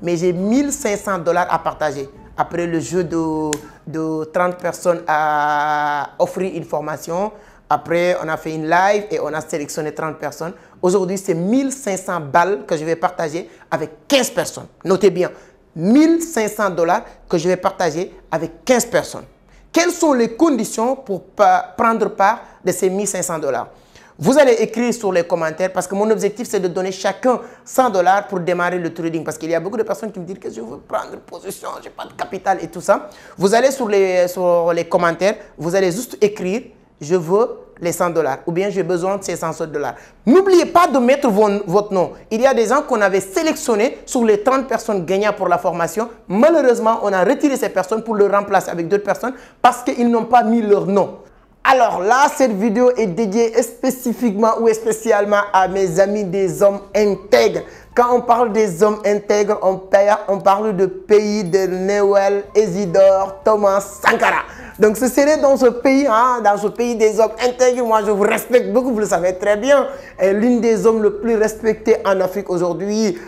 mais j'ai 1500 $ à partager. Après le jeu de 30 personnes à offrir une formation, après on a fait une live et on a sélectionné 30 personnes. Aujourd'hui, c'est 1500 balles que je vais partager avec 15 personnes. Notez bien, 1500 $ que je vais partager avec 15 personnes. Quelles sont les conditions pour prendre part de ces 1500 $? Vous allez écrire sur les commentaires parce que mon objectif, c'est de donner chacun 100 $ pour démarrer le trading. Parce qu'il y a beaucoup de personnes qui me disent que je veux prendre position, je n'ai pas de capital et tout ça. Vous allez sur les commentaires, vous allez juste écrire « Je veux les 100 $ » ou bien « J'ai besoin de ces 100 $. N'oubliez pas de mettre votre nom. Il y a des gens qu'on avait sélectionnés sur les 30 personnes gagnantes pour la formation. Malheureusement, on a retiré ces personnes pour le remplacer avec d'autres personnes parce qu'ils n'ont pas mis leur nom. Alors là, cette vidéo est dédiée spécifiquement ou spécialement à mes amis des hommes intègres. Quand on parle des hommes intègres, on parle de pays de Newell, Isidore, Thomas Sankara. Donc ce serait dans ce pays, dans ce pays des hommes intègres, moi je vous respecte beaucoup, vous le savez très bien. L'une des hommes le plus respectés en Afrique aujourd'hui,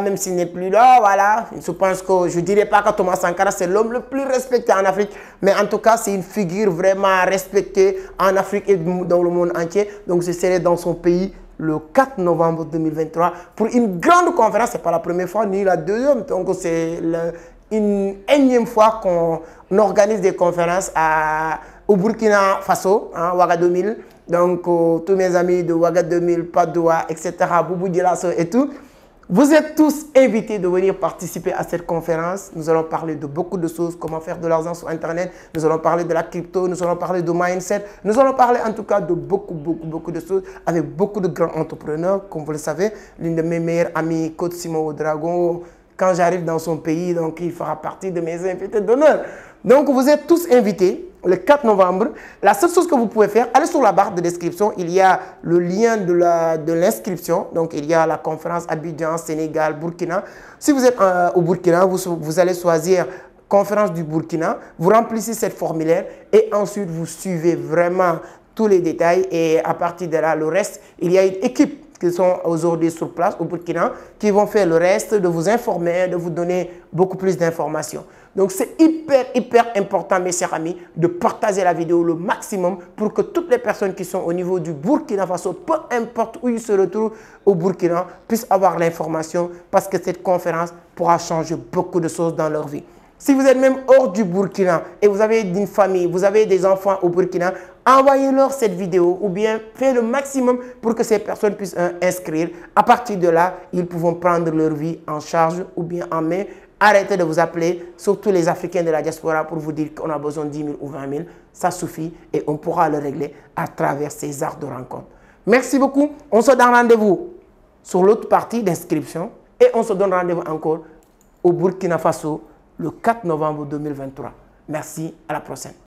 même s'il n'est plus là, voilà. Je pense que je ne dirais pas que Thomas Sankara c'est l'homme le plus respecté en Afrique, mais en tout cas c'est une figure vraiment respectée en Afrique et dans le monde entier. Donc ce serait dans son pays le 4 novembre 2023 pour une grande conférence. Ce n'est pas la première fois ni la deuxième, donc c'est une énième fois qu'on organise des conférences au Burkina Faso, Ouagadougou. Donc, tous mes amis de Ouagadougou, Padoua, etc., Boubou Djilasso et tout. Vous êtes tous invités de venir participer à cette conférence. Nous allons parler de beaucoup de choses, comment faire de l'argent sur Internet. Nous allons parler de la crypto, nous allons parler de mindset. Nous allons parler en tout cas de beaucoup de choses avec beaucoup de grands entrepreneurs. Comme vous le savez, l'une de mes meilleures amies, Coach Simon Dragon, quand j'arrive dans son pays, donc il fera partie de mes invités d'honneur. Donc vous êtes tous invités le 4 novembre. La seule chose que vous pouvez faire, allez sur la barre de description, il y a le lien de l'inscription. Donc il y a la conférence Abidjan, Sénégal, Burkina. Si vous êtes au Burkina, vous allez choisir conférence du Burkina. Vous remplissez cette formulaire et ensuite vous suivez vraiment tous les détails. Et à partir de là, le reste, il y a une équipe qui sont aujourd'hui sur place au Burkina, qui vont faire le reste, de vous informer, de vous donner beaucoup plus d'informations. Donc c'est hyper important, mes chers amis, de partager la vidéo le maximum pour que toutes les personnes qui sont au niveau du Burkina Faso, peu importe où ils se retrouvent au Burkina, puissent avoir l'information parce que cette conférence pourra changer beaucoup de choses dans leur vie. Si vous êtes même hors du Burkina et vous avez une famille, vous avez des enfants au Burkina, envoyez-leur cette vidéo ou bien faites le maximum pour que ces personnes puissent inscrire. À partir de là, ils pourront prendre leur vie en charge ou bien en main. Arrêtez de vous appeler, surtout les Africains de la diaspora, pour vous dire qu'on a besoin de 10 000 ou 20 000. Ça suffit et on pourra le régler à travers ces arts de rencontre. Merci beaucoup. On se donne rendez-vous sur l'autre partie d'inscription et on se donne rendez-vous encore au Burkina Faso le 4 novembre 2023. Merci, à la prochaine.